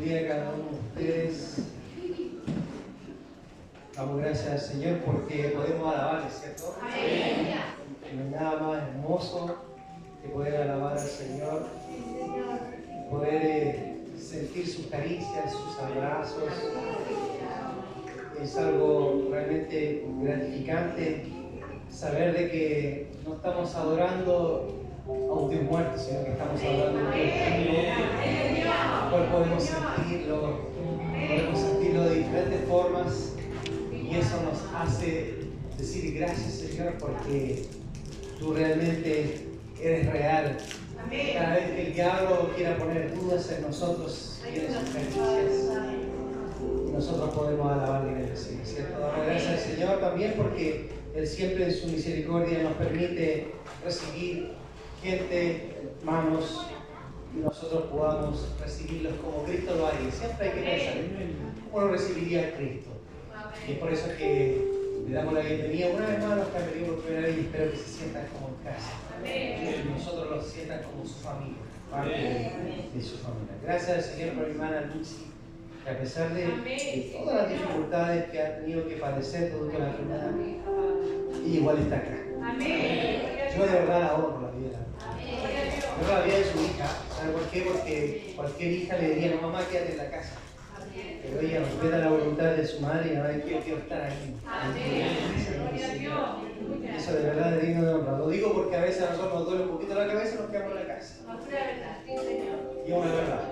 Día a cada uno de ustedes. Damos gracias al Señor porque podemos alabarle, ¿cierto? Amén. No hay nada más hermoso que poder alabar al Señor, poder sentir sus caricias, sus abrazos. Es algo realmente gratificante saber de que no estamos adorando a un Dios muerto, sino que estamos adorando a un Dios vivo, el cual podemos sentirlo de diferentes formas, y eso nos hace decir gracias, Señor, porque tú realmente eres real. Cada vez que el diablo quiera poner dudas en nosotros, tiene sus caricias, y nosotros podemos alabarle y bendecirle, ¿cierto? Damos gracias al Señor también porque Él siempre en su misericordia nos permite recibir gente, hermanos, y nosotros podamos recibirlos como Cristo lo haría. Siempre hay que pensar, ¿cómo lo recibiría Cristo? Y es por eso que le damos la bienvenida una vez más a los que han venido por primera vez, y espero que se sientan como en casa. Que nosotros los sientan como su familia, parte de su familia. Gracias al Señor por mi hermana Lucy, que a pesar de todas las dificultades que ha tenido que padecer producto de la enfermedad, ella igual está acá. Yo de verdad la honro, la vida. Yo la vida de su hija. ¿Sabe por qué? Porque cualquier hija le diría, no, mamá, quédate en la casa. Pero ella respeta la voluntad de su madre y no hay que quiero estar ahí. Eso de verdad es digno de honra. Lo digo porque a veces a nosotros nos duele un poquito la cabeza y nos quedamos en la casa. Y es una verdad.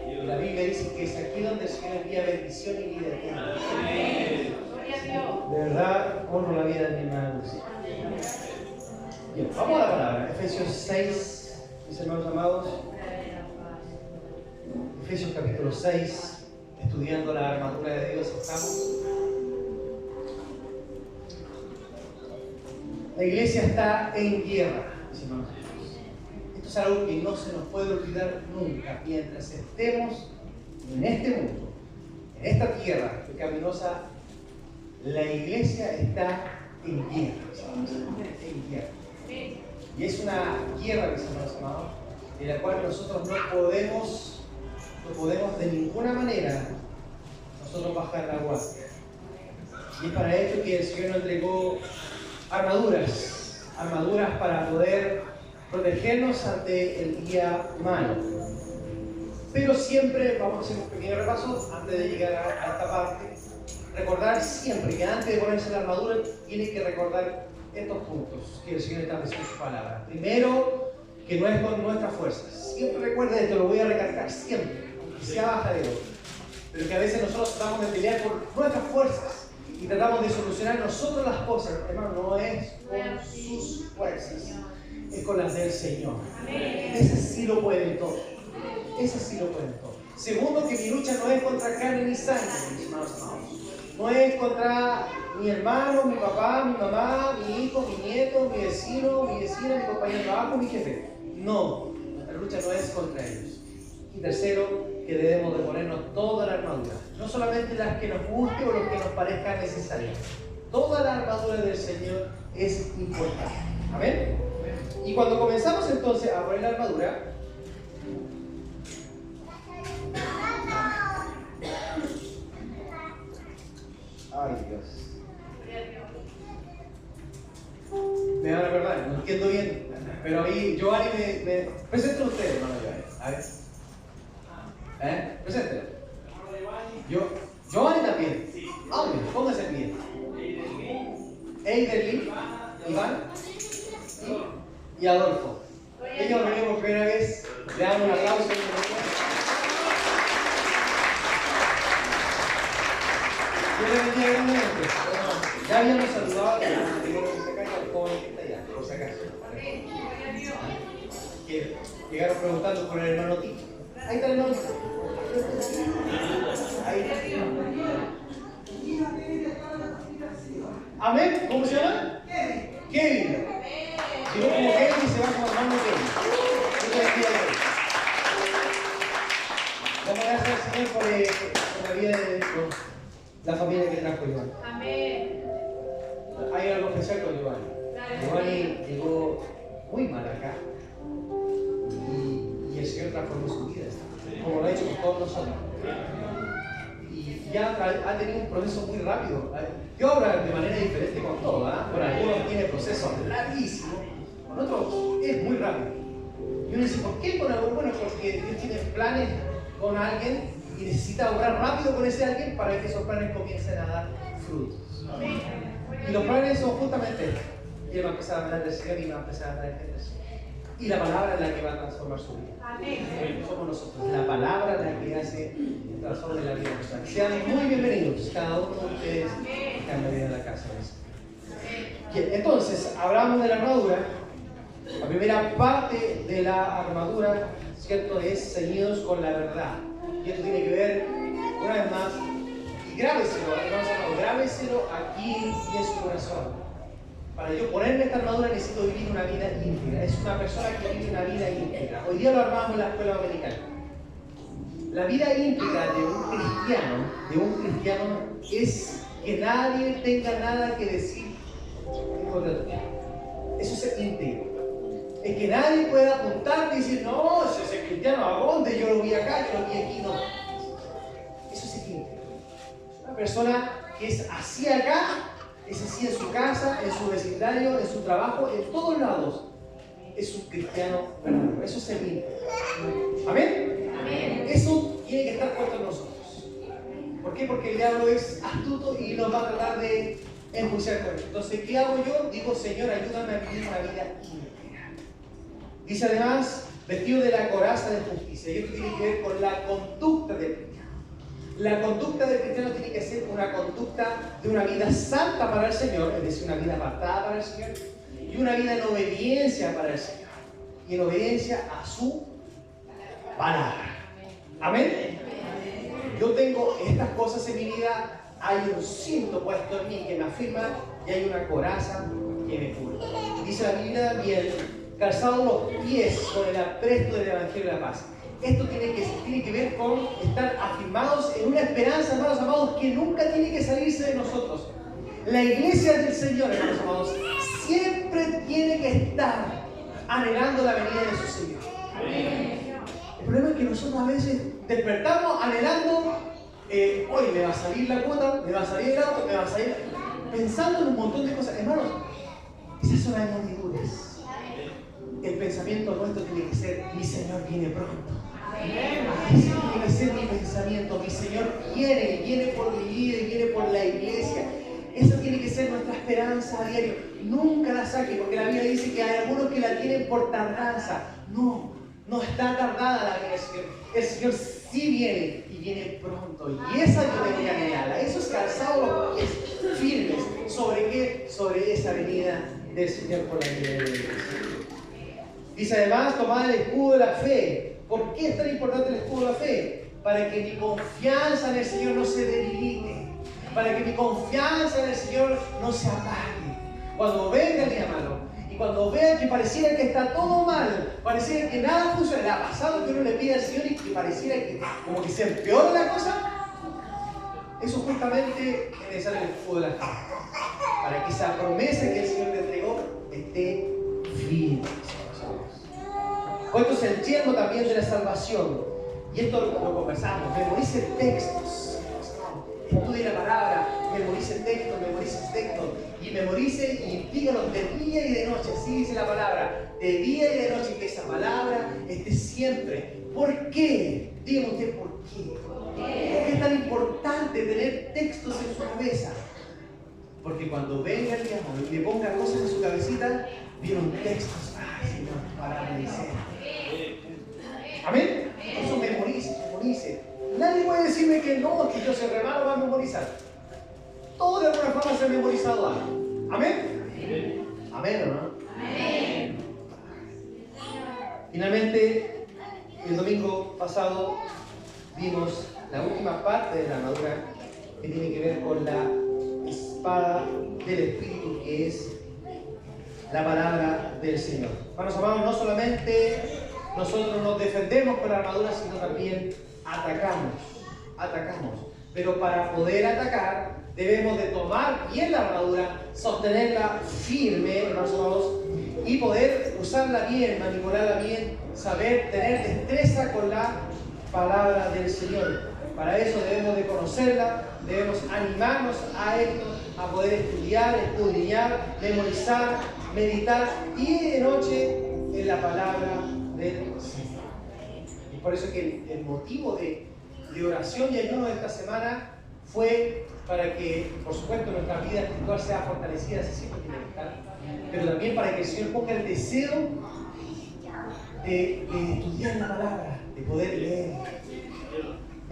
Y la Biblia dice que es aquí donde el Señor envía bendición y vida eterna. De verdad, honro la vida de mi hermana Lucy. Bien, vamos a la palabra. Efesios 6, mis hermanos amados. Efesios capítulo 6, estudiando la armadura de Dios estamos. La iglesia está en guerra, mis hermanos. Esto es algo que no se nos puede olvidar nunca. Mientras estemos en este mundo, en esta tierra pecaminosa, la iglesia está en guerra, en guerra. Y es una guerra, mis hermanos amados, en la cual nosotros no podemos de ninguna manera nosotros bajar la guardia. Y es para esto que el Señor nos entregó armaduras para poder protegernos ante el día malo. Pero siempre, vamos a hacer un pequeño repaso antes de llegar a esta parte. Recordar siempre que antes de ponerse la armadura tiene que recordar estos puntos que el Señor estableció en su palabra. Primero, que no es con nuestras fuerzas. Siempre recuerda esto, lo voy a recalcar siempre, aunque sea bajadero. Pero que a veces nosotros tratamos de pelear por nuestras fuerzas y tratamos de solucionar nosotros las cosas. Hermano, no es con sus fuerzas, es con las del Señor. Ese sí lo pueden todo. Ese sí lo pueden todo. Segundo, que mi lucha no es contra carne ni sangre, mis hermanos amados. No es contra mi hermano, mi papá, mi mamá, mi hijo, mi nieto, mi vecino, mi vecina, mi compañero de trabajo, mi jefe. No, nuestra lucha no es contra ellos. Y tercero, que debemos de ponernos toda la armadura. No solamente las que nos guste o las que nos parezcan necesarias. Toda la armadura del Señor es importante. ¿Amén? Y cuando comenzamos entonces a poner la armadura, ay Dios. Me van a perdonar, no entiendo bien. Pero a mí, Giovanni me... Presenten ustedes, hermano Giovanni. A ver. Preséntelo. Giovanni también. Hombre, póngase bien. Eiderly, Iván y Adolfo. Ellos venimos por primera vez. Le damos un aplauso. Ya habíamos saludado a los jóvenes que está allá, por si acaso. Que llegaron preguntando por el hermano Tito. Ahí está el hermano Tito. Ahí. Amén. ¿Cómo se llama? Kevin. Llegó como Kevin y se va como hermano Kevin. Vamos a gracias al Señor por la vida de la familia que trajo Giovanni. Amén. Hay algo especial con Giovanni. Giovanni llegó muy mal acá y el Señor transformó su vida. como lo ha hecho con todos nosotros. Y ya ha tenido un proceso muy rápido. Yo obra de manera diferente con todo, ¿eh? Bueno, algunos tienen procesos larguísimos, con otros es muy rápido. Y uno dice, ¿por qué con algo? Bueno, porque Dios tiene planes con alguien y necesita obrar rápido con ese alguien para que esos planes comiencen a dar frutos. Y los planes son justamente estos. Y él va a empezar a hablar del Señor y va a empezar a traer gente al Señor. Y la palabra es la que va a transformar su vida. Amén. Somos nosotros. La palabra es la que hace y transforma la vida personal. Sean muy bienvenidos cada uno de ustedes que han venido a la casa. Bien, entonces, hablamos de la armadura. La primera parte de la armadura, ¿cierto?, es ceñidos con la verdad. Y esto tiene que ver, una vez más, y grábeselo, grábeselo aquí y en su corazón. Para yo ponerme esta armadura necesito vivir una vida íntegra. Es una persona que vive una vida íntegra. Hoy día lo armamos en la escuela dominical. La vida íntegra de un cristiano es que nadie tenga nada que decir en contra tuyo. Eso es ser íntegro. Es que nadie pueda apuntarte y decir, no, ese cristiano, ¿a dónde? Yo lo vi acá, yo lo vi aquí. No. Eso es íntegro. Una persona que es así acá, es así en su casa, en su vecindario, en su trabajo, en todos lados. Es un cristiano verdadero. Eso es ser íntegro. ¿Amén? Amén. Eso tiene que estar puesto en nosotros. ¿Por qué? Porque el diablo es astuto y nos va a tratar de enjuiciar con él. Entonces, ¿qué hago yo? Digo, Señor, ayúdame a vivir una vida íntegra. Dice además, vestido de la coraza de justicia. Y esto tiene que ver con la conducta del cristiano. La conducta del cristiano tiene que ser una conducta de una vida santa para el Señor, es decir, una vida apartada para el Señor, y una vida en obediencia para el Señor, y en obediencia a su palabra. Amén. Yo tengo estas cosas en mi vida, hay un cinto puesto en mí que me afirma y hay una coraza que me cubre. Dice la Biblia también, calzados los pies con el apresto del Evangelio de la paz. Esto tiene que ver con estar afirmados en una esperanza, hermanos amados, que nunca tiene que salirse de nosotros. La iglesia del Señor, hermanos amados, siempre tiene que estar anhelando la venida de su Señor. El problema es que nosotros a veces despertamos anhelando, hoy me va a salir la cuota, me va a salir el auto, me va a salir, pensando en un montón de cosas. Hermanos, esas son las multitudes. El pensamiento nuestro tiene que ser, mi Señor viene pronto. Ese tiene que ser mi pensamiento, mi Señor viene por mi vida y viene por la iglesia. Esa tiene que ser nuestra esperanza a diario. Nunca la saque, porque la Biblia dice que hay algunos que la tienen por tardanza. No está tardada la venida del Señor. El Señor sí viene y viene pronto. Y esa yo tengo que anhelarla. Eso es calzado los pies firmes. ¿Sobre qué? Sobre esa venida del Señor por la vida de la iglesia. Dice además, tomad el escudo de la fe. ¿Por qué es tan importante el escudo de la fe? Para que mi confianza en el Señor no se debilite. Para que mi confianza en el Señor no se apague. Cuando venga el día malo y cuando vea que pareciera que está todo mal, pareciera que nada funciona, ¿le ha pasado que uno le pide al Señor y que pareciera que como que se empeora la cosa? Eso justamente es necesario el escudo de la fe. Para que esa promesa que el Señor te entregó esté firme. Esto es el yelmo también de la salvación. Y esto lo conversamos. Memorice textos. Estudie la palabra. Memorice textos, y memorice y dígalos de día y de noche. Así dice la palabra. De día y de noche. Que esa palabra esté siempre. ¿Por qué? Dígame usted por qué. ¿Por qué es tan importante tener textos en su cabeza? Porque cuando venga el diablo y le ponga cosas en su cabecita, vieron textos. Ay, Señor, para obedecer. Amén. Eso memorice. Nadie puede decirme que no, que yo soy hermano, va a memorizar. Todo de alguna forma se ha memorizado algo. Amén. Amén, ¿o no? Amén. Finalmente, el domingo pasado vimos la última parte de la armadura que tiene que ver con la espada del Espíritu, que es la palabra del Señor. Hermanos amados, no solamente nosotros nos defendemos con la armadura, sino también atacamos. Pero para poder atacar, debemos de tomar bien la armadura, sostenerla firme, hermanos amados, y poder usarla bien, manipularla bien, saber tener destreza con la palabra del Señor. Para eso debemos de conocerla, debemos animarnos a esto, a poder estudiar, escudriñar, memorizar, meditar día y de noche en la palabra del Señor. Y por eso que el motivo de oración y ayuno de esta semana fue para que, por supuesto, nuestra vida espiritual sea fortalecida, así siempre tiene que estar, pero también para que el Señor ponga el deseo de estudiar la palabra, de poder leer.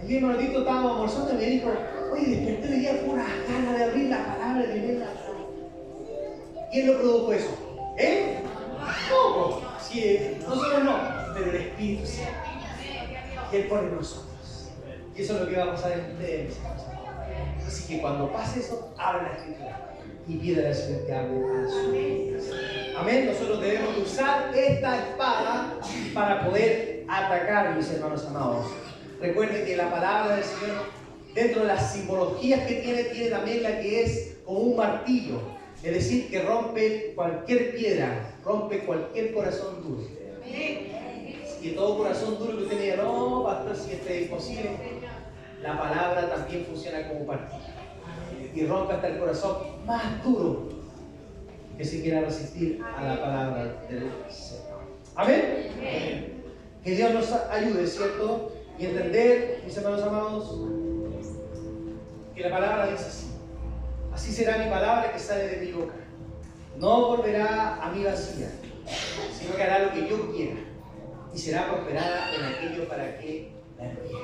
Ayer, hermanito, estábamos almorzando y me dijo: oye, desperté hoy día con unas ganas de abrir la palabra, de leer la palabra. ¿Quién lo produjo eso? ¿Él? No, sí, nosotros no, pero el Espíritu Santo. Y Él pone en nosotros. Y eso es lo que va a pasar en ustedes, mis hermanos. Así que cuando pase eso, abre la Escritura y pídele al Señor que hable a su vida. Amén. Nosotros debemos usar esta espada para poder atacar, mis hermanos amados. Recuerden que la palabra del Señor, dentro de las simbologías que tiene también la que es como un martillo. Es decir, que rompe cualquier piedra, rompe cualquier corazón duro. Y todo corazón duro que usted me diga: no, pastor, si esto es imposible. La palabra también funciona como martillo. Y rompe hasta el corazón más duro que se quiera resistir a la palabra del Señor. Amén. Amén. Que Dios nos ayude, ¿cierto? Y entender, mis hermanos amados, que la palabra dice así: así será mi palabra que sale de mi boca. No volverá a mí vacía, sino que hará lo que yo quiera y será prosperada en aquello para que la envíe.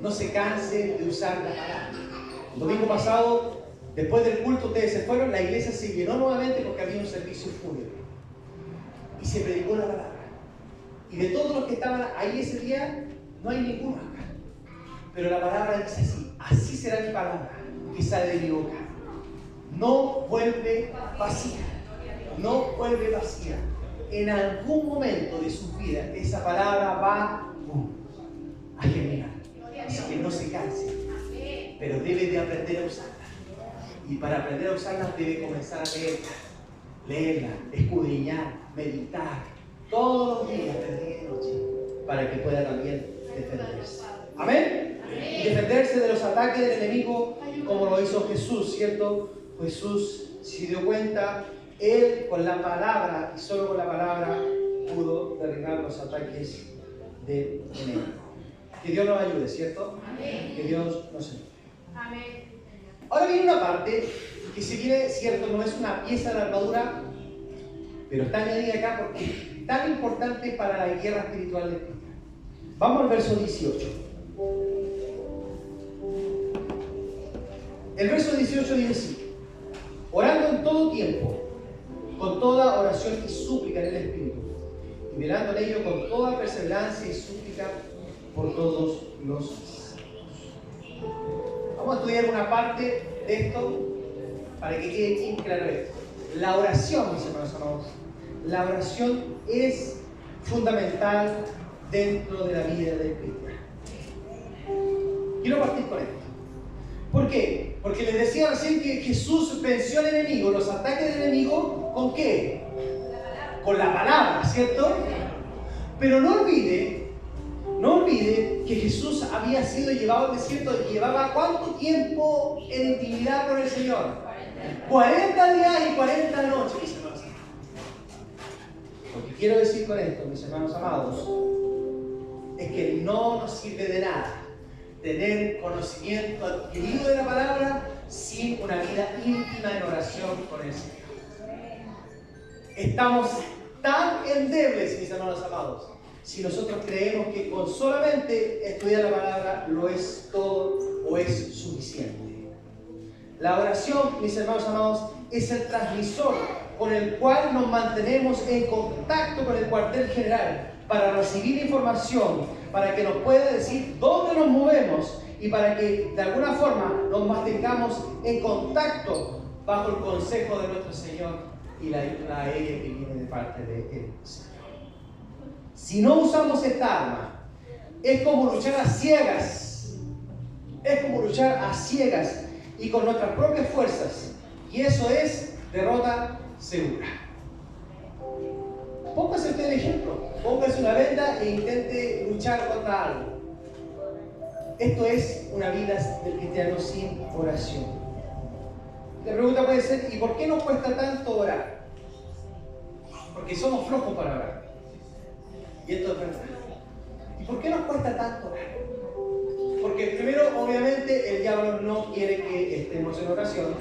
No se canse de usar la palabra. El domingo pasado, después del culto, ustedes se fueron, la iglesia se llenó nuevamente porque había un servicio fúnebre. Y se predicó la palabra. Y de todos los que estaban ahí ese día, no hay ninguno acá. Pero la palabra dice así: así será mi palabra que sale de mi boca. No vuelve vacía. No vuelve vacía. En algún momento de su vida, esa palabra va a germinar. Así que no se canse. Pero debe de aprender a usarla. Y para aprender a usarla debe comenzar a leerla. Leerla, escudriñar, meditar. Todos los días, de día y noche. Para que pueda también defenderse. ¿Amén? Y defenderse de los ataques del enemigo como lo hizo Jesús, ¿cierto? Jesús se dio cuenta, Él con la palabra, y solo con la palabra, pudo derribar los ataques del enemigo. Que Dios nos ayude, ¿cierto? Amén. Que Dios nos ayude. Amén. Ahora viene una parte que, si bien es cierto, no es una pieza de la armadura, pero está añadida acá porque es tan importante para la guerra espiritual de Cristo. Vamos al verso 18. El verso 18 dice así: orando en todo tiempo, con toda oración y súplica en el Espíritu, y velando en ello con toda perseverancia y súplica por todos los santos. Vamos a estudiar una parte de esto para que quede bien claro esto. La oración, mis hermanos amados, la oración es fundamental dentro de la vida del cristiano. Quiero partir con esto. ¿Por qué? Porque les decía recién que Jesús venció al enemigo, los ataques del enemigo, ¿con qué? Con la palabra, ¿cierto? Pero no olvide que Jesús había sido llevado al desierto y llevaba ¿cuánto tiempo en intimidad con el Señor? 40 días y 40 noches, mis hermanos. Lo que quiero decir con esto, mis hermanos amados, es que no nos sirve de nada tener conocimiento adquirido de la palabra sin una vida íntima en oración con el Señor. Estamos tan endebles, mis hermanos amados, si nosotros creemos que con solamente estudiar la palabra lo es todo o es suficiente. La oración, mis hermanos amados, es el transmisor con el cual nos mantenemos en contacto con el cuartel general para recibir información, para que nos pueda decir dónde nos movemos y para que de alguna forma nos mantengamos en contacto bajo el consejo de nuestro Señor y la ayuda a ella que viene de parte de Él. Si no usamos esta arma, es como luchar a ciegas. Es como luchar a ciegas y con nuestras propias fuerzas. Y eso es derrota segura. Póngase usted el ejemplo. Póngase una venda e intente luchar contra algo. Esto es una vida del cristiano sin oración. La pregunta puede ser, ¿y por qué nos cuesta tanto orar? Porque somos flojos para orar. Y esto es verdad. ¿Y por qué nos cuesta tanto orar? Porque primero, obviamente, el diablo no quiere que estemos en oración.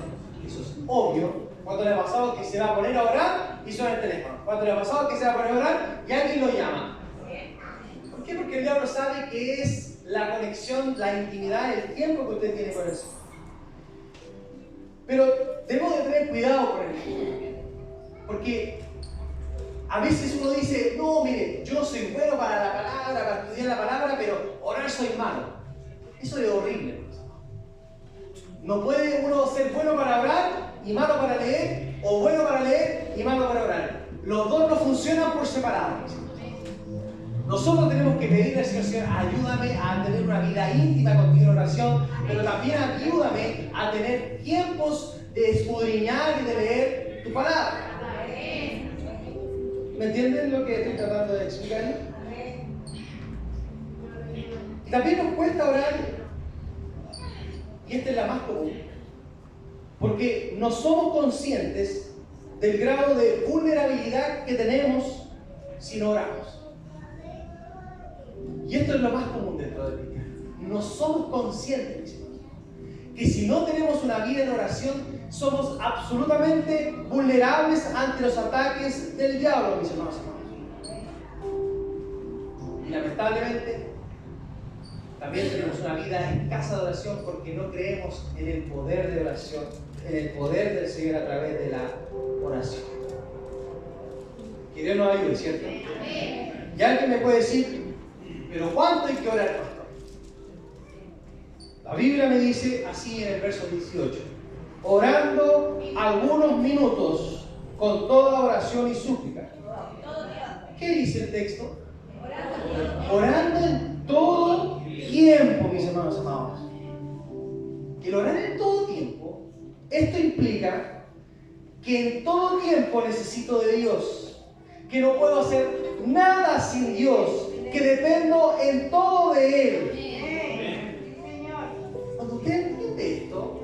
Eso es obvio. ¿Cuánto le ha pasado que se va a poner a orar y suena el teléfono? ¿Cuánto le ha pasado que se va a poner a orar y alguien lo llama? ¿Por qué? Porque el diablo sabe que es la conexión, la intimidad, el tiempo que usted tiene con el Señor. Pero debemos de tener cuidado con él. Porque a veces uno dice, no, mire, yo soy bueno para la palabra, para estudiar la palabra, pero orar soy malo. Eso es horrible. No puede uno ser bueno para orar y malo para leer, o bueno para leer y malo para orar. Los dos no funcionan por separado. Nosotros tenemos que pedirle al Señor, Señor, ayúdame a tener una vida íntima contigo en oración, pero también ayúdame a tener tiempos de escudriñar y de leer tu palabra. ¿Me entienden lo que estoy tratando de explicar? Y también nos cuesta orar, y esta es la más común, porque no somos conscientes del grado de vulnerabilidad que tenemos si no oramos. Y esto es lo más común dentro del cristiano. No somos conscientes, mis hermanos, que si no tenemos una vida en oración, somos absolutamente vulnerables ante los ataques del diablo, mis hermanos. Y lamentablemente, también tenemos una vida escasa de oración porque no creemos en el poder de oración, en el poder del Señor a través de la oración. Que Dios nos ayude, ¿cierto? Y alguien me puede decir, ¿pero cuánto hay que orar, pastor? La Biblia me dice así en el verso 18, orando algunos minutos con toda oración y súplica. ¿Qué dice el texto? Orando en todo tiempo, mis hermanos amados. El orar en todo tiempo, esto implica que en todo tiempo necesito de Dios, que no puedo hacer nada sin Dios, que dependo en todo de Él. Cuando usted entiende esto,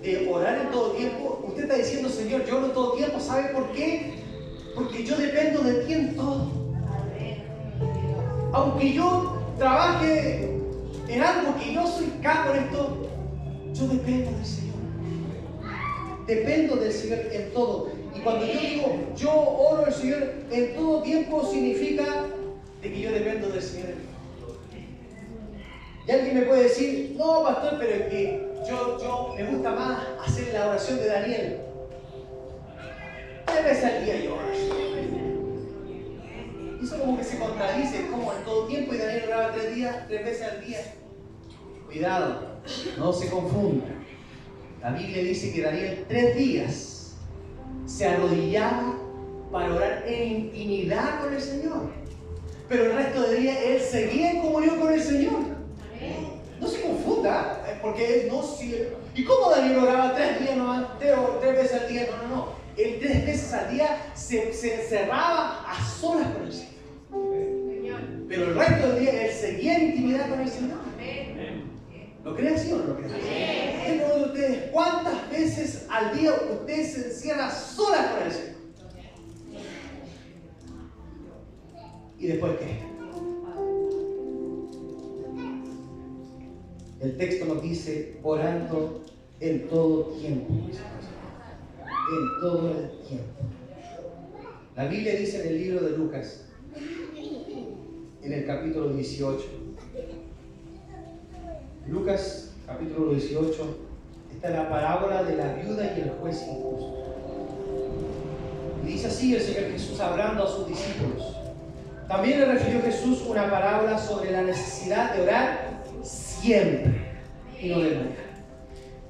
de orar en todo tiempo, usted está diciendo, Señor, yo oro en todo tiempo, ¿sabe por qué? Porque yo dependo de ti en todo. Aunque yo trabaje en algo que yo soy capo en esto, yo dependo del Señor. Dependo del Señor en todo. Y cuando yo digo, yo oro al Señor en todo tiempo, significa de que yo dependo del Señor. Y alguien me puede decir, no, pastor, pero es que yo me gusta más hacer la oración de Daniel. 3 veces al día yo oro. Eso como que se contradice, como en todo tiempo, y Daniel oraba 3 veces al día. Cuidado, no se confunda. La Biblia dice que Daniel 3 días se arrodillaba para orar en intimidad con el Señor. Pero el resto del día él seguía en comunión con el Señor. No se confunda, porque él no sigue. ¿Y cómo Daniel oraba 3 días nomás? 3 veces al día? No. Él 3 veces al día se encerraba a solas con el Señor. Pero el resto del día él seguía en intimidad con el Señor. ¿Lo cree así o no lo cree así? Es uno de ustedes, ¿cuántas veces al día usted se encierra solas con el Señor? ¿Y después qué? El texto nos dice, orando en todo tiempo. En todo el tiempo. La Biblia dice en el libro de Lucas, en el capítulo 18. Lucas, capítulo 18, está la parábola de la viuda y el juez injusto. Y dice así el Señor Jesús hablando a sus discípulos. También le refirió Jesús una parábola sobre la necesidad de orar siempre y no de mañana.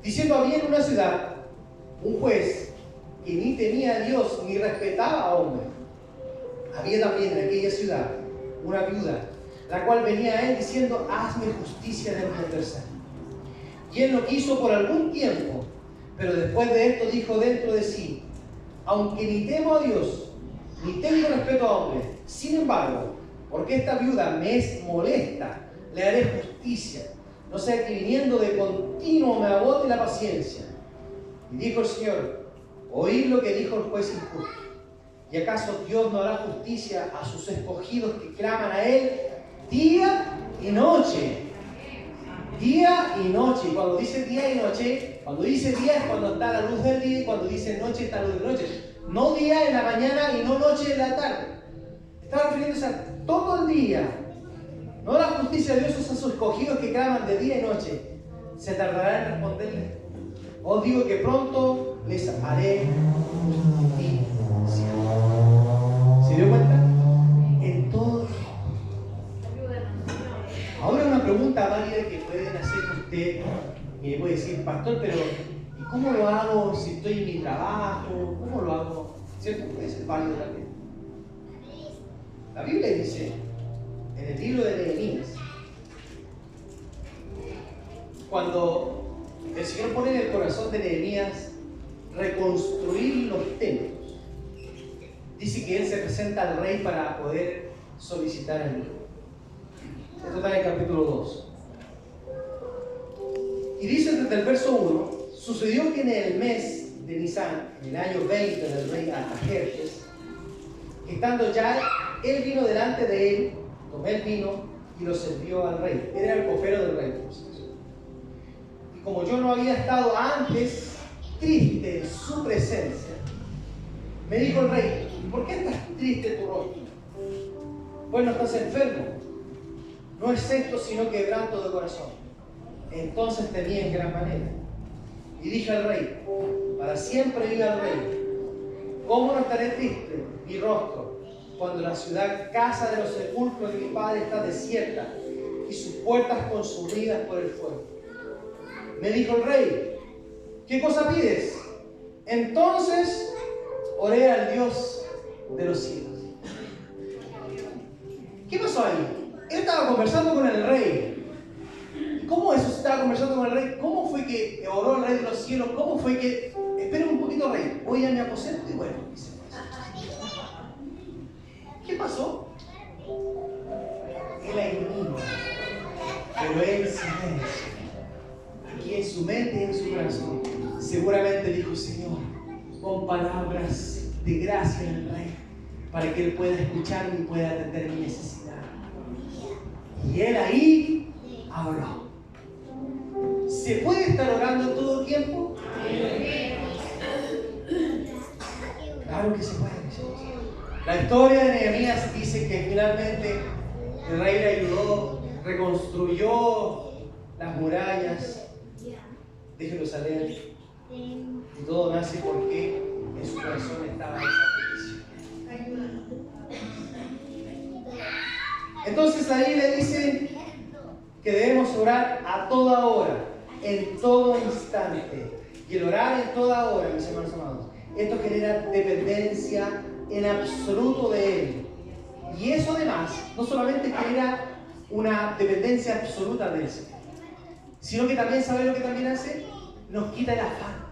Diciendo, había en una ciudad un juez que ni temía a Dios ni respetaba a hombre. Había también en aquella ciudad una viuda, la cual venía a él diciendo, hazme justicia de mi adversario. Y él lo quiso por algún tiempo, pero después de esto dijo dentro de sí, aunque ni temo a Dios, ni tengo respeto a hombre, sin embargo, porque esta viuda me es molesta, le haré justicia. no sea que viniendo de continuo me agote la paciencia. Y dijo el Señor, oíd lo que dijo el juez injusto. ¿Y acaso Dios no hará justicia a sus escogidos que claman a Él día y noche? Día y noche. Y cuando dice día y noche, cuando dice día es cuando está la luz del día, y cuando dice noche está la luz de noche. No día en la mañana y no noche en la tarde. Está refiriéndose a todo el día. No la justicia de Dios a sus escogidos que claman de día y noche. ¿Se tardará en responderles? Os digo que pronto les haré justicia. ¿Se dio cuenta? En todo. Ahora una pregunta válida que pueden hacer usted, que puede decir, pastor, pero ¿y cómo lo hago si estoy en mi trabajo? ¿Cómo lo hago? ¿Cierto? Puede ser válido también. La Biblia dice, en el libro de Nehemías, cuando el Señor pone en el corazón de Nehemías reconstruir los templos, dice que él se presenta al rey para poder solicitar ayuda. Esto está en el capítulo 2. Y dice desde el verso 1, sucedió que en el mes de Nisán, en el año 20 del rey Artajerjes, estando ya, él vino delante de él, tomó el vino y lo sirvió al rey. Era el copero del rey. Y como yo no había estado antes triste en su presencia, me dijo el rey, ¿por qué estás triste tu rostro? Pues no estás enfermo. No es esto sino quebranto de corazón. Entonces temí en gran manera. Y dije al rey, para siempre viva el rey. ¿Cómo no estaré triste mi rostro cuando la ciudad, casa de los sepulcros de mi padre, está desierta y sus puertas consumidas por el fuego? Me dijo el rey, ¿qué cosa pides? Entonces oré al Dios de los cielos. ¿Qué pasó ahí? Él estaba conversando con el rey. ¿Cómo eso estaba conversando con el rey? ¿Cómo fue que oró el rey de los cielos? ¿Cómo fue que... Esperen un poquito, rey. Voy a mi aposento y bueno, dice. ¿Qué pasó? Él ignora, pero él silencio. Aquí en su mente y en su corazón, seguramente dijo, Señor, con palabras de gracia al rey, para que él pueda escucharme y pueda atender mi necesidad. Y él ahí habló. ¿Se puede estar orando todo el tiempo? Claro que se puede. La historia de Nehemías dice que finalmente el rey le ayudó, reconstruyó las murallas de Jerusalén. Y todo nace porque en su corazón estaba esa petición. Entonces ahí le dice que debemos orar a toda hora, en todo instante. Y el orar en toda hora, mis hermanos amados, esto genera dependencia en absoluto de Él. Y eso además no solamente genera una dependencia absoluta de Él, sino que también, ¿sabe lo que también hace? Nos quita el afán.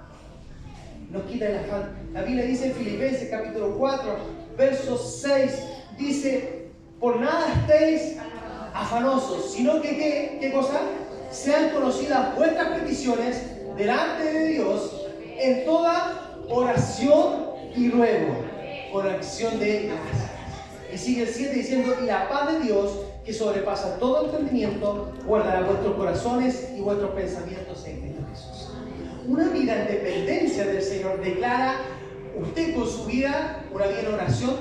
Nos quita el afán. La Biblia dice en Filipenses capítulo 4, verso 6, dice, por nada estéis afanosos, sino que, ¿qué cosa? Sean conocidas vuestras peticiones delante de Dios en toda oración y ruego, con acción de gracias. Y sigue el 7 diciendo, y la paz de Dios, que sobrepasa todo entendimiento, guardará vuestros corazones y vuestros pensamientos en Cristo Jesús. Una vida en dependencia del Señor declara usted con su vida, una vida en oración,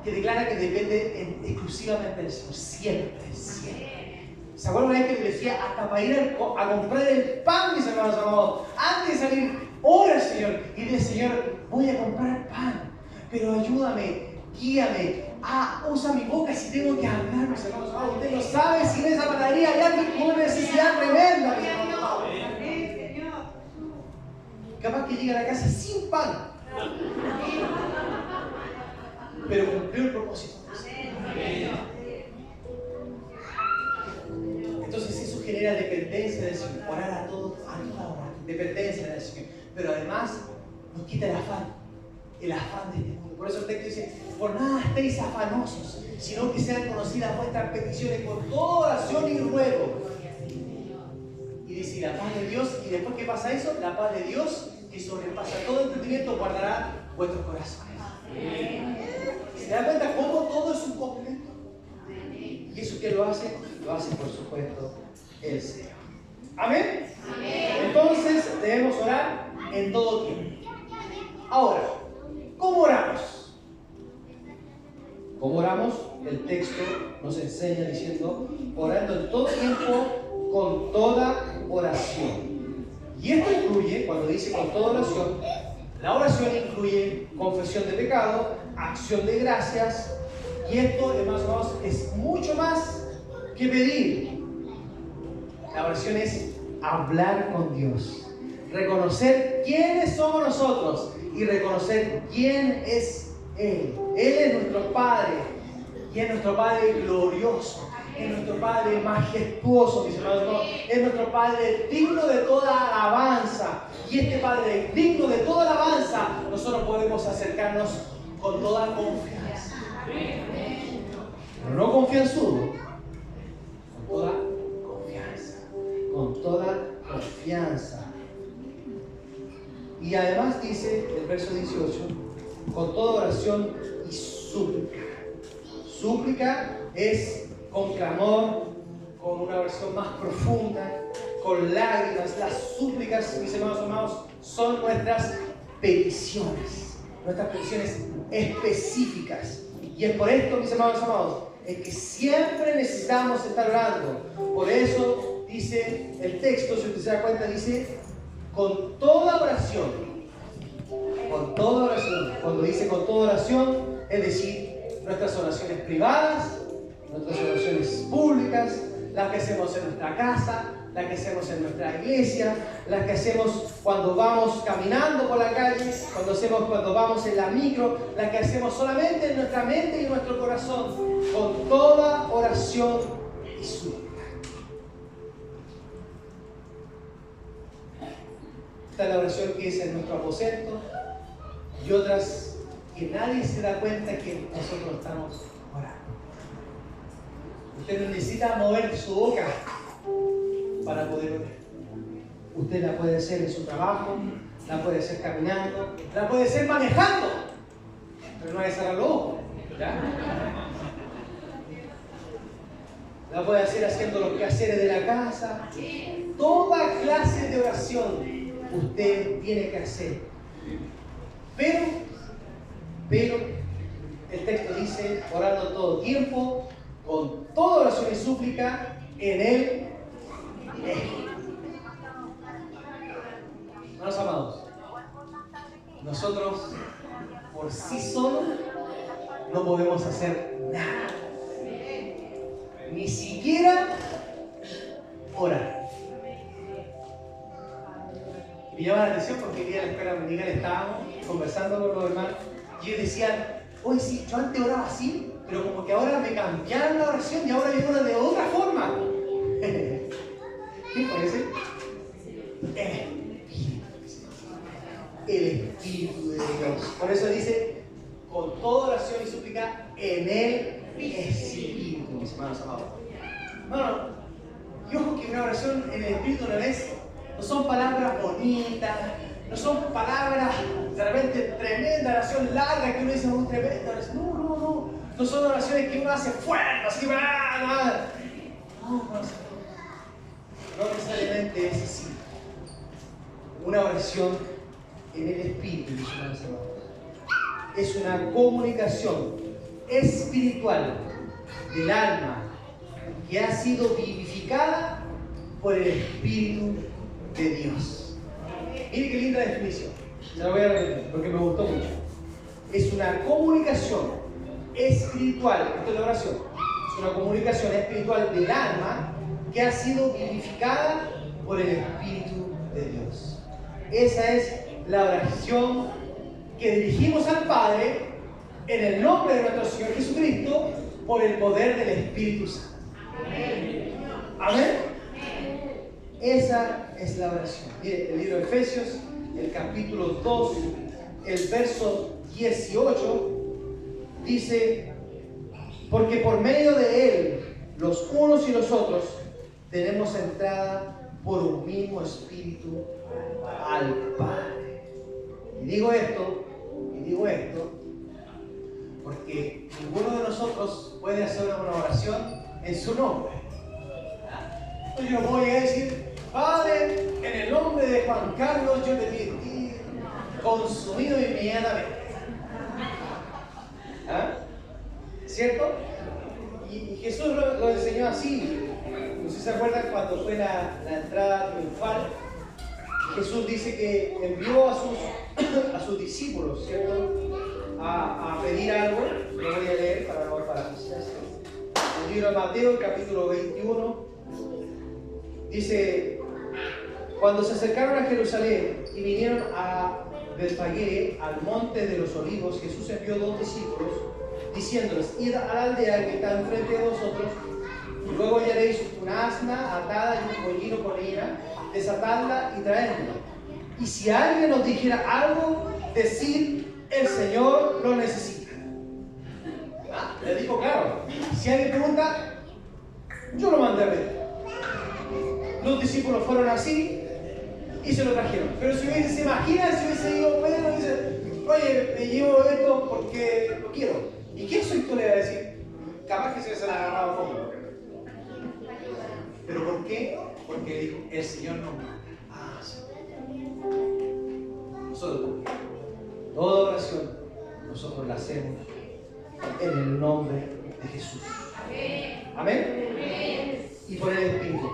que declara que depende exclusivamente del Señor, siempre, siempre. ¿Se acuerdan una vez que le decía, hasta para ir a comprar el pan, mis hermanos amados, antes de salir, ora al Señor y dice, Señor, voy a comprar pan, pero ayúdame, guíame, usa mi boca si tengo que hablar, mis hermanos amados. Usted no sabe si en esa panadería hay alguien con una necesidad tremenda, mis hermanos amados. Capaz que llega a la casa sin pan, pero cumplió el propósito. Entonces eso genera dependencia del Señor, orar a toda hora, dependencia del Señor, pero además nos quita el afán de este mundo. Por eso el texto dice, por nada estéis afanosos, sino que sean conocidas vuestras peticiones con toda oración y ruego. si la paz de Dios, y después ¿qué pasa eso? La paz de Dios, que sobrepasa todo entendimiento, guardará vuestros corazones. ¿Se da cuenta cómo todo es un complemento? ¿Y eso qué lo hace? Lo hace, por supuesto, el Señor. ¿Amén? Entonces debemos orar en todo tiempo. Ahora, ¿cómo oramos? ¿Cómo oramos? El texto nos enseña diciendo, orando en todo tiempo, con toda oración. Y esto incluye, cuando dice con toda oración, la oración incluye confesión de pecado, acción de gracias, y esto, hermanos, es mucho más que pedir. La oración es hablar con Dios, reconocer quiénes somos nosotros y reconocer quién es Él. Él es nuestro Padre, y es nuestro Padre glorioso, es nuestro Padre majestuoso, mis hermanos, es nuestro Padre digno de toda alabanza. Y este Padre digno de toda alabanza, nosotros podemos acercarnos con toda confianza. Pero no confianzudo, con toda confianza. Con toda confianza. Y además dice el verso 18, con toda oración y súplica. Súplica es con clamor, con una oración más profunda, con lágrimas. Las súplicas, mis hermanos amados, son nuestras peticiones específicas. Y es por esto, mis hermanos amados, es que siempre necesitamos estar orando. Por eso dice el texto, si usted se da cuenta, dice con toda oración. Con toda oración. Cuando dice con toda oración, es decir, nuestras oraciones privadas, nuestras oraciones públicas, las que hacemos en nuestra casa, las que hacemos en nuestra iglesia, las que hacemos cuando vamos caminando por la calle, cuando vamos en la micro, las que hacemos solamente en nuestra mente y en nuestro corazón, con toda oración y súplica. Esta es la oración que es en nuestro aposento y otras que nadie se da cuenta que nosotros estamos orando. Usted no necesita mover su boca para poder orar. Usted la puede hacer en su trabajo, la puede hacer caminando, la puede hacer manejando, pero no hay que cerrar los ojos, ¿ya? La puede hacer haciendo los quehaceres de la casa. Toda clase de oración usted tiene que hacer. Pero el texto dice, orando todo tiempo, con toda oración y súplica, en Él. Hermanos amados, nosotros por sí solos no podemos hacer nada, ni siquiera orar. Me llama la atención porque el día de la escuela dominical estábamos conversando con los hermanos y ellos decían, oye, sí, yo antes oraba así, pero como que ahora me cambiaron la oración y ahora yo oro de otra forma. ¿Qué parece? El Espíritu de Dios. Por eso dice, con toda oración y súplica, en Él Espíritu, mis hermanos amados. Bueno, y ojo que una oración en el Espíritu no son palabras bonitas, no son palabras de repente tremendas, oración larga que uno dice, muy tremenda oración. No. No son oraciones que uno hace fuerte, así, no necesariamente es así. Una oración en el Espíritu, mis hermanos amados, es una comunicación espiritual del alma que ha sido vivificada por el Espíritu de Dios. Mire qué linda definición. Se la voy a repetir porque me gustó mucho. Es una comunicación espiritual, esto es la oración, es una comunicación espiritual del alma que ha sido vivificada por el Espíritu de Dios. Esa es la oración que dirigimos al Padre en el nombre de nuestro Señor Jesucristo por el poder del Espíritu Santo. Amén. Esa es la oración. Mire, el libro de Efesios, el capítulo 2, el verso 18, dice, porque por medio de Él, los unos y los otros, tenemos entrada por un mismo espíritu al Padre. Y digo esto porque ninguno de nosotros puede hacer una oración en su nombre. Entonces yo voy a decir: Padre, en el nombre de Juan Carlos, yo te pido, consumido inmediatamente. ¿Ah? ¿Cierto? Y Jesús lo enseñó así. No sé si se acuerdan cuando fue la entrada triunfal. Jesús dice que envió a sus discípulos, ¿cierto? A pedir algo. Lo voy a leer para no parafrasear. El libro de Mateo, capítulo 21, dice: cuando se acercaron a Jerusalén y vinieron a Betfagé, al monte de los olivos, Jesús envió 2 discípulos, diciéndoles: id a la aldea que está enfrente de vosotros, y luego hallaréis una asna atada y un pollino con ella, desatadla y traedla. Y si alguien os dijera algo, decid: el Señor lo necesita. Le dijo claro. Si alguien pregunta, yo lo mandé a ver. Los discípulos fueron así y se lo trajeron. Pero si se imagina si hubiese ido Pedro y dice: oye, me llevo esto porque lo quiero. ¿Y quién soy tú? Le va a decir. Capaz que se hubiesen agarrado conmigo. ¿Pero por qué? Porque dijo: el Señor nos manda. Ah, sí. Nosotros, toda oración, nosotros la hacemos en el nombre de Jesús. Amén. Y por el Espíritu.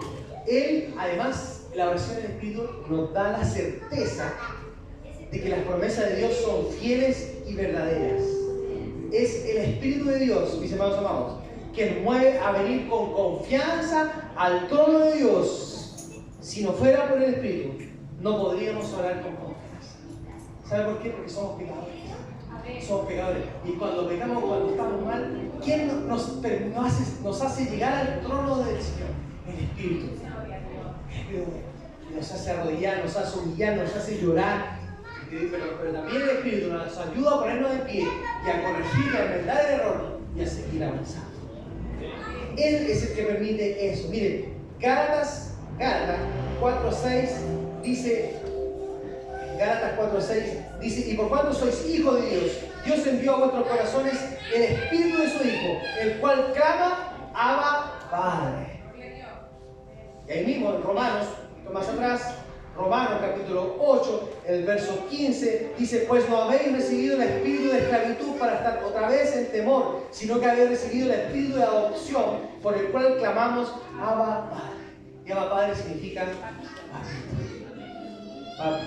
Él, además, la oración del Espíritu nos da la certeza de que las promesas de Dios son fieles y verdaderas. Es el Espíritu de Dios, mis hermanos amados, que nos mueve a venir con confianza al trono de Dios. Si no fuera por el Espíritu, no podríamos orar con confianza. ¿Sabe por qué? Porque somos pecadores. Somos pecadores. Y cuando pecamos, cuando estamos mal, ¿quién nos hace llegar al trono del Señor? El Espíritu. Nos hace arrodillar, nos hace humillar, nos hace llorar. Pero también el Espíritu nos ayuda a ponernos de pie y a corregir y a enmendar el error y a seguir avanzando. Él es el que permite eso. Miren, Gálatas 4:6 dice: y por cuanto sois hijos de Dios, Dios envió a vuestros corazones el Espíritu de su Hijo, el cual clama: Abba, Padre. Y ahí mismo en Romanos, más atrás, Romanos capítulo 8, el verso 15, dice: pues no habéis recibido el espíritu de esclavitud para estar otra vez en temor, sino que habéis recibido el espíritu de adopción, por el cual clamamos: Abba, Padre. Y Abba, Padre significa Papi.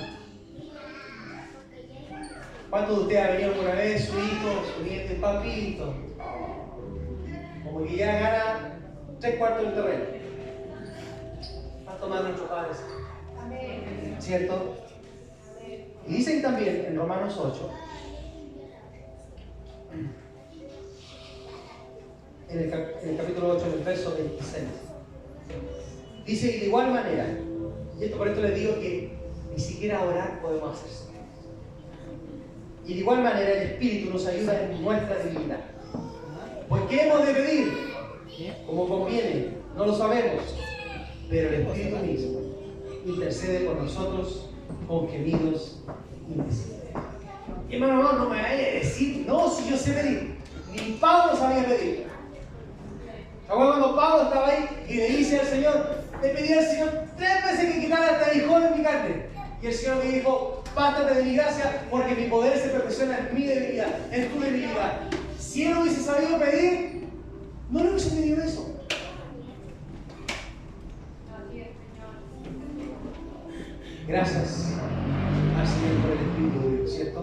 ¿Cuántos de ustedes ha venido alguna vez su hijo, su nieto, papito? Como que ya gana 3/4 del terreno. ¿Cuánto más nuestros padres? ¿Cierto? Y dicen también en Romanos 8, en el capítulo 8, en el verso 26, dice: y de igual manera, y por esto les digo que ni siquiera orar podemos hacer. Y de igual manera el Espíritu nos ayuda en nuestra debilidad. Pues ¿qué hemos de pedir? Como conviene, no lo sabemos, pero el Espíritu mismo intercede por nosotros con gemidos indecibles. Hermano, no me vaya a decir: no, si yo sé pedir. Ni Pablo sabía pedir. ¿Se acuerdan cuando Pablo estaba ahí y le dice al Señor: le pedí al Señor 3 veces que quitara este aguijón en mi carne? Y el Señor me dijo: bástate de mi gracia, porque mi poder se perfecciona en mi debilidad, en tu debilidad. Si él hubiese sabido pedir, no le hubiese pedido eso. Gracias al Señor por el Espíritu de Dios, ¿cierto?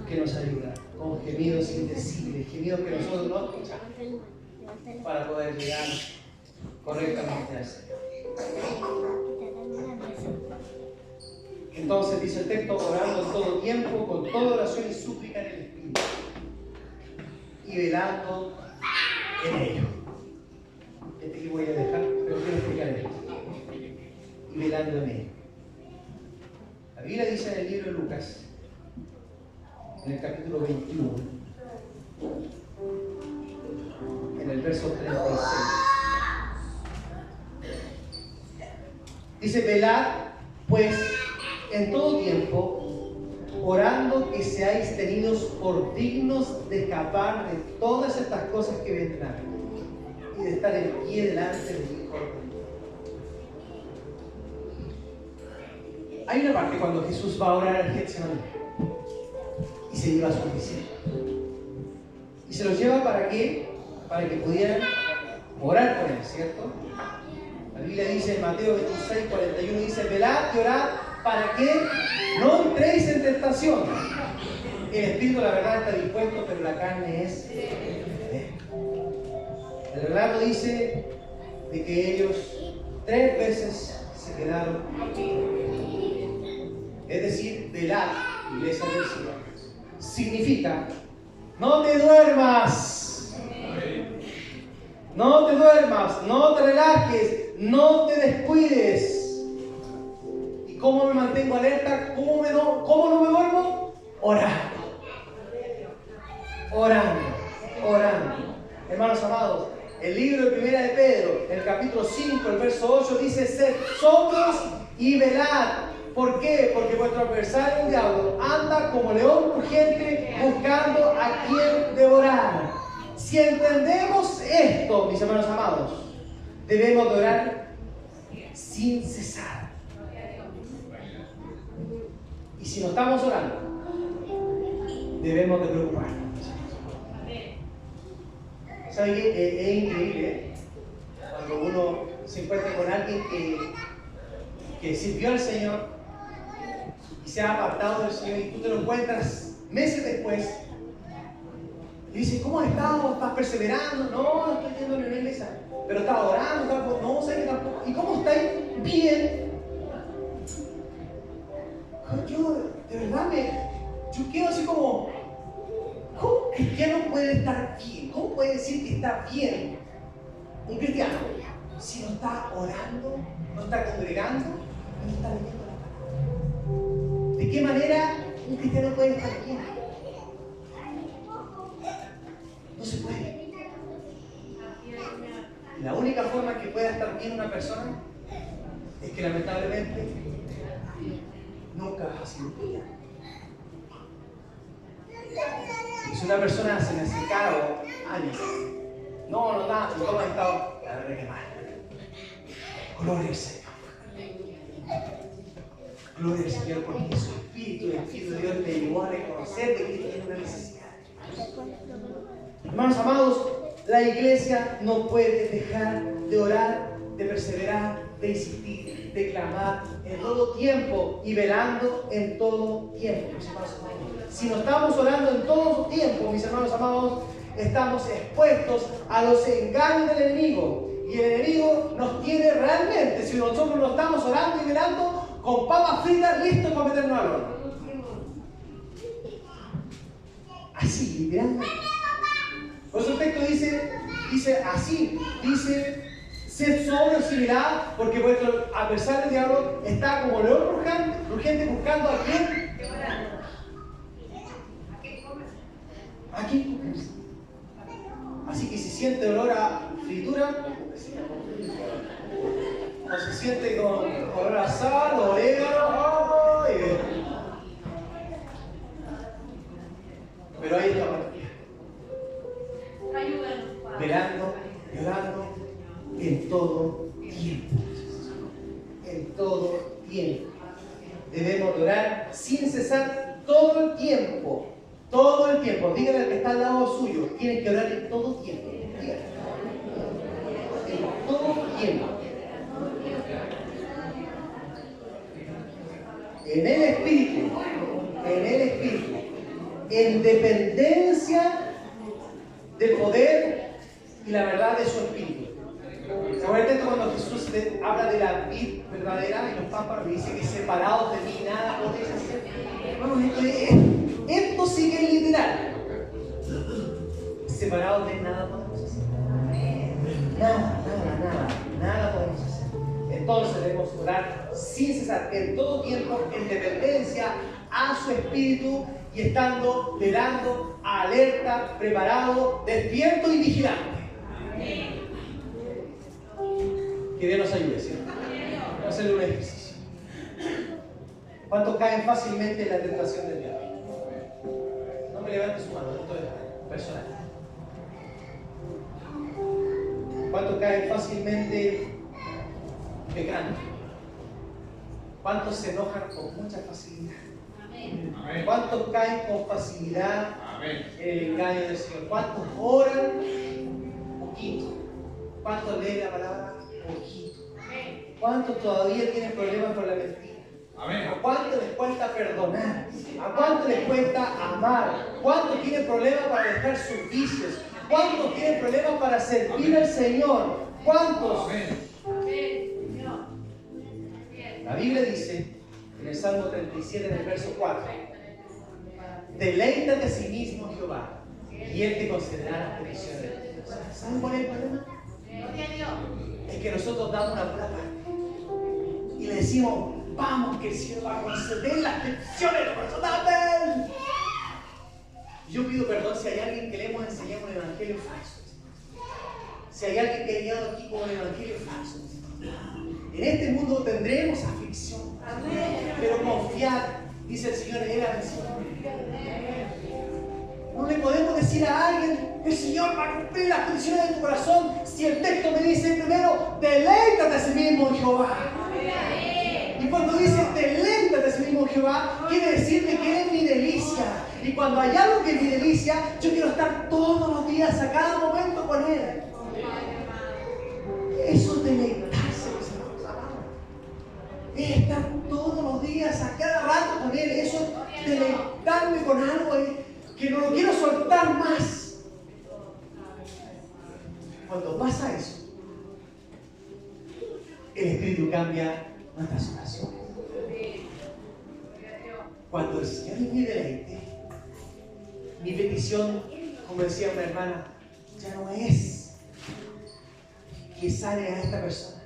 Que nos ayuda con gemidos indecibles, gemidos que nosotros no escuchamos, para poder llegar correctamente al Señor. Entonces dice el texto: orando en todo tiempo, con toda oración y súplica en el Espíritu, y velando en ello. Que voy a dejar, pero quiero explicar esto. Y velando en ello. La Biblia dice en el libro de Lucas, en el capítulo 21, en el verso 36. Dice, velad, pues, en todo tiempo, orando que seáis tenidos por dignos de escapar de todas estas cosas que vendrán y de estar en pie delante del Hijo de Dios. Hay una parte cuando Jesús va a orar al Getsemaní y se lleva a sus discípulos. Y se los lleva ¿para qué? Para que pudieran orar por él, ¿cierto? La Biblia dice en Mateo 26, 41, dice, velad y orad para que no entréis en tentación. El espíritu, la verdad, está dispuesto, pero la carne es débil. El relato dice de que ellos 3 veces se quedaron. Es decir, velad, iglesia del Señor, significa no te duermas. No te duermas, no te relajes, no te descuides. ¿Y cómo me mantengo alerta? ¿Cómo no me duermo? Orando. Orando. Hermanos amados, el libro de 1 de Pedro, el capítulo 5, el verso 8, dice, sed sobrios y velad. ¿Por qué? Porque vuestro adversario, el diablo, anda como león rugiente buscando a quien devorar. Si entendemos esto, mis hermanos amados, debemos de orar sin cesar. Y si no estamos orando, debemos de preocuparnos. ¿Saben qué? Es increíble cuando uno se encuentra con alguien que sirvió al Señor y se ha apartado del Señor y tú te lo encuentras meses después y dices, ¿cómo has estado? ¿Estás perseverando? No estoy yendo a la iglesia, pero estás orando, no sé qué tampoco. ¿Y cómo estáis? Bien. Yo, de verdad, yo quedo así como, ¿cómo un cristiano puede estar bien? ¿Cómo puede decir que está bien un cristiano si no está orando, no está congregando, no está leyendo la palabra? ¿De qué manera un cristiano puede estar bien? No se puede. La única forma que pueda estar bien una persona es que lamentablemente nunca ha sido cristiana. Si una persona se me hace cargo años, no tanto, ¿cómo ha estado? La verdad que mal. Gloria al Señor. Gloria al Señor, porque su espíritu, el espíritu de Dios le llevó a reconocer de que tiene una necesidad. Hermanos amados, la iglesia no puede dejar de orar, de perseverar, de insistir, de clamar en todo tiempo y velando en todo tiempo, mis hermanos amados. Si no estamos orando en todo tiempo, mis hermanos amados, estamos expuestos a los engaños del enemigo. Y el enemigo nos tiene realmente, si nosotros no estamos orando y velando, con papas fritas listos para meternos al horno. Así, literalmente. Por eso el texto dice así, dice, sed sobrios y velad, porque vuestro adversario el diablo está como león rugiente buscando a quién. Aquí. Así que si siente olor a fritura, o se siente con olor a sal, orégano, pero ahí está velando y orando en todo tiempo. En todo tiempo. Debemos orar sin cesar todo el tiempo. Todo el tiempo. Díganle al que está al lado suyo, tienes que orar en todo tiempo. Díganle. En todo tiempo. En el Espíritu. En dependencia del poder y la verdad de su Espíritu. ¿Se acuerdan cuando Jesús habla de la vid verdadera y los pámpanos y dice que separados de mí nada podéis hacer? Hermanos, esto sí que es literal. Separados de mí nada podemos hacer. Nada podemos hacer. Entonces debemos orar sin cesar, en todo tiempo, en dependencia a su Espíritu y estando velando, alerta, preparado, despierto y vigilante. Que Dios nos ayude, ¿cierto? hacerle un ejercicio. ¿Cuántos caen fácilmente en la tentación del diablo? No me levante su mano, esto es personal. ¿Cuántos caen fácilmente pecando? ¿Cuántos se enojan con mucha facilidad? Amén. ¿Cuántos caen con facilidad en el engaño del Señor? ¿Cuántos oran? Poquito. ¿Cuántos leen la palabra? Poquito. ¿Cuántos todavía tienen problemas con la mentira? Amén. ¿A cuánto les cuesta perdonar? ¿A cuánto les cuesta amar? ¿Cuántos tienen problemas para dejar sus vicios? ¿Cuántos tienen problemas para servir al Señor? ¿Cuántos? Amén. La Biblia dice en el Salmo 37, en el verso 4: deleítate a sí mismo, Jehová, y Él te concederá las peticiones de tu corazón. ¿Saben cuál es el problema? Es que nosotros damos una pura parte y le decimos: vamos, que el Señor va a conceder las peticiones de tu corazón. ¡Amén! Yo pido perdón si hay alguien que le hemos enseñado un evangelio falso. Si hay alguien que ha llegado aquí con un evangelio falso. En este mundo tendremos aflicción. Pero confiad, dice el Señor, Él ha vencido. No le podemos decir a alguien: el Señor va a cumplir las peticiones de tu corazón, si el texto me dice primero: deleítate a sí mismo, Jehová. Y cuando dice deleítate a sí mismo, Jehová, quiere decirme que Él es mi delicia. Y cuando hay algo que es mi delicia, yo quiero estar todos los días, a cada momento con Él. Eso es deleitarse, mis hermanos. Es estar todos los días, a cada rato con Él. Eso es deleitarme con algo que no lo quiero soltar más. Cuando pasa eso, el Espíritu cambia nuestras oraciones. Cuando el Señor es mi deleite, mi petición, como decía una hermana, ya no es que sane a esta persona.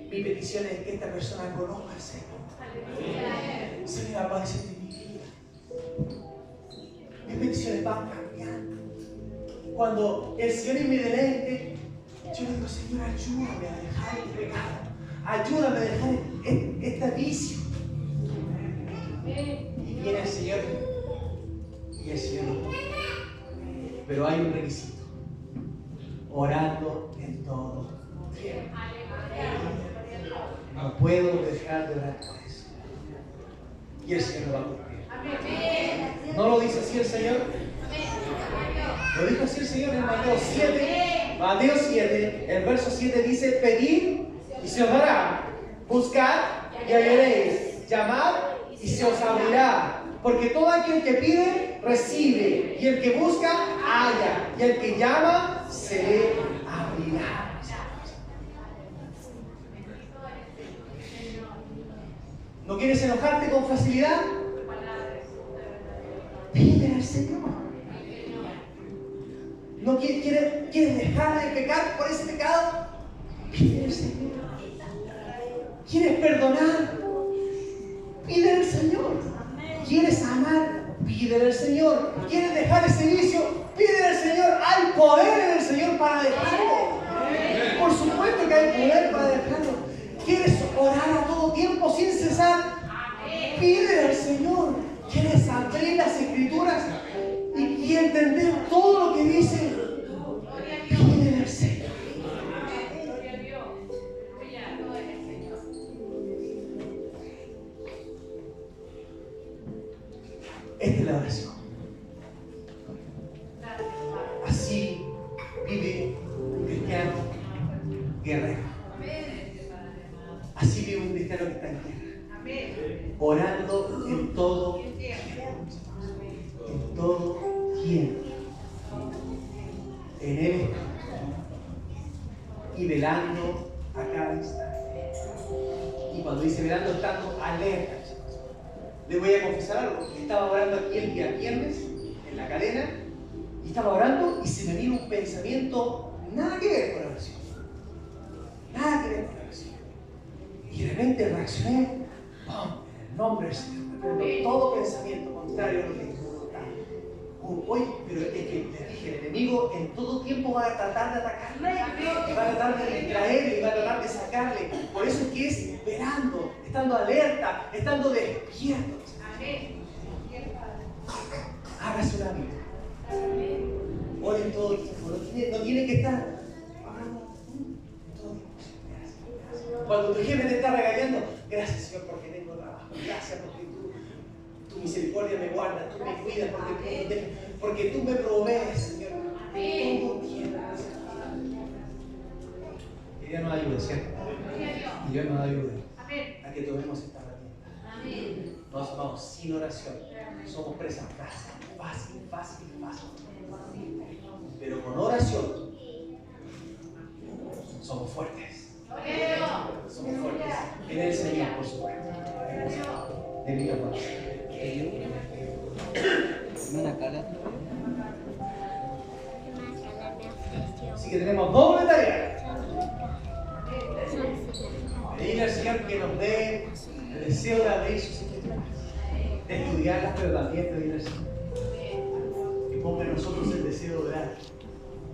Mi petición es que esta persona conozca al Señor. Señor, aparece en mi vida. Mis peticiones van cambiando. Cuando el Señor es mi deleite, yo le digo: Señor, ayúdame a dejar el pecado. Ayúdame a dejar este vicio. Y viene el Señor y el Señor lo pone. Pero hay un requisito: orando en todo tiempo. No puedo dejar de orar por eso. Y el Señor lo va a cumplir. ¿No lo dice así el Señor? Lo dijo así el Señor en Mateo 7. Mateo 7, el verso 7 dice: pedid y se os dará, buscad y hallaréis, llamad y se os abrirá. Porque todo aquel que pide, recibe, y el que busca, halla, y el que llama, se le abrirá. ¿No quieres enojarte con facilidad? Pídele al Señor. ¿No quieres dejar de pecar por ese pecado? Pídele al Señor. ¿Quieres perdonar? Pídele al Señor. ¿Quieres amar? Pídele al Señor. ¿Quieres dejar ese vicio? Pídele al Señor. Hay poder en el Señor para dejarlo. Por supuesto que hay poder para dejarlo. ¿Quieres orar a todo tiempo sin cesar? Pídele al Señor. ¿Quieres abrir las Escrituras y entender todo lo que dice? Pídele al Señor. Esta es la oración. Así vive un cristiano guerrero. Así vive un cristiano que está en guerra. Orando en todo tiempo. En todo tiempo. En Él. Y velando a cada instante. Y cuando dice velando, estando alerta. Les voy a confesar algo. Estaba orando aquí el día viernes, en la cadena, y estaba orando y se me vino un pensamiento nada que ver con la oración. Nada que ver con la oración. Y de repente reaccioné, ¡pum!, en el nombre del Señor. Todo pensamiento contrario a lo que Dios está. Oye, pero es que les dije, el enemigo en todo tiempo va a tratar de atacarle, y va a tratar de distraerle, y va a tratar de sacarle. Por eso es que es esperando, estando alerta, estando despierto. Hágase un hábito. Oren todo el tiempo, no tiene que estar. Todo el tiempo. Cuando tu jefe te está regañando, gracias Señor porque tengo trabajo, gracias porque tu misericordia me guarda, tú me cuidas, porque tú me provees, Señor. Todo tiempo. Que Dios nos ayude, ¿cierto? Y Dios nos ayude a que tomemos esta herramienta. Nos vamos sin oración. Somos presas fácil. Pero con oración somos fuertes. Somos fuertes. En el Señor, por supuesto. De mi hermano. Así que tenemos doble tarea. Pedirle al Señor que nos dé el deseo de abrir sus escrituras, de estudiarlas, pero también pedirle al Señor que ponga en nosotros el deseo de orar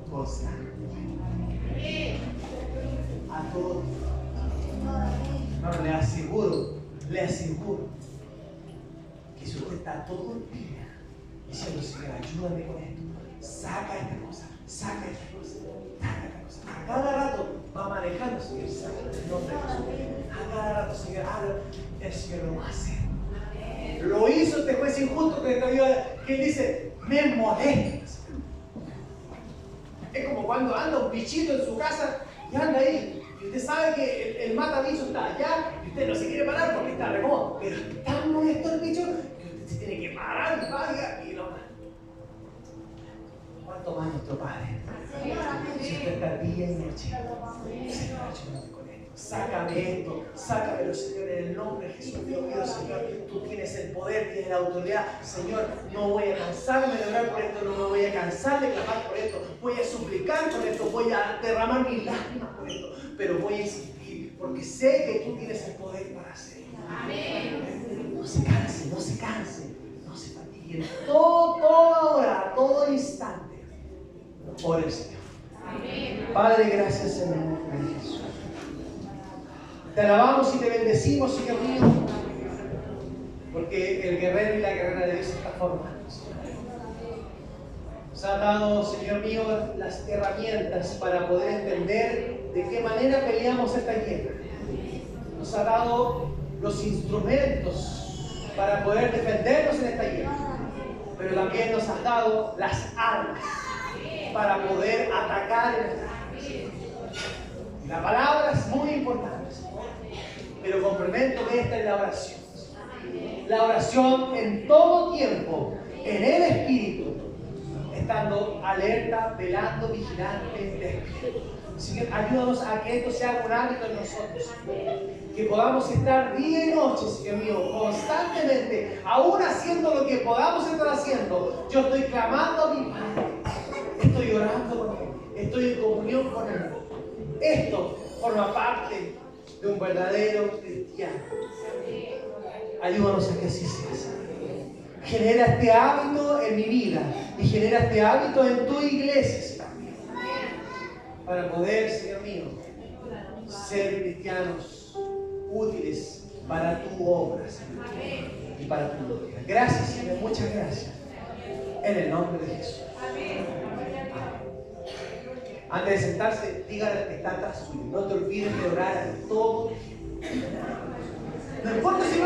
constantemente. A todos. Hermano, le aseguro que si usted está todo el día diciendo, Señor, ayúdame con esto, saca esta cosa, a cada rato va manejando, Señor, saca el nombre de Jesús. A cada rato, Señor, el Señor lo va a hacer. Lo hizo este juez injusto que él dice, me molesta. Es como cuando anda un bichito en su casa y anda ahí. Y usted sabe que el matabicho está allá y usted no se quiere parar porque está remoto. Pero es tan molesto el bicho que usted se tiene que parar y vaya y lo mata. ¿Cuánto más nuestro Padre? Si usted está día y noche, Señor, ayúdame con esto. Sácame esto, sácamelo, Señor, en el nombre de Jesús. Dios mío, Señor, tú tienes el poder, tienes la autoridad. Señor, no voy a cansarme de orar por esto, no me voy a cansar de clamar por esto. Voy a suplicar por esto, voy a derramar mis lágrimas por esto. Pero voy a insistir, porque sé que tú tienes el poder para hacerlo. Amén. No se canse, no se fatigue. Toda hora, todo instante, ore el Señor. Amén. Padre, gracias en el nombre de Jesús. Te alabamos y te bendecimos, Señor mío, porque el guerrero y la guerrera de Dios se está formando. Nos ha dado, Señor mío, las herramientas para poder entender de qué manera peleamos esta guerra. Nos ha dado los instrumentos para poder defendernos en esta guerra. Pero también nos ha dado las armas para poder atacar en esta guerra. La palabra es muy importante, pero complemento de esta es la oración. La oración en todo tiempo, en el Espíritu, estando alerta, velando, vigilante, despierto. Señor, ayúdanos a que esto sea un hábito en nosotros. Que podamos estar día y noche, Señor mío, constantemente, aún haciendo lo que podamos estar haciendo. Yo estoy clamando a mi Padre, estoy orando con Él, estoy en comunión con Él. Esto forma parte de un verdadero cristiano. Ayúdanos a que así sea, Señor. Genera este hábito en mi vida y genera este hábito en tu iglesia, Señor mío, para poder, Señor mío, ser cristianos útiles para tu obra, Señor, y para tu gloria. Gracias, Señor, muchas gracias. En el nombre de Jesús. Amén. Antes de sentarse, dígale al que está atrás suyo, no te olvides de orar todo el tiempo. No importa si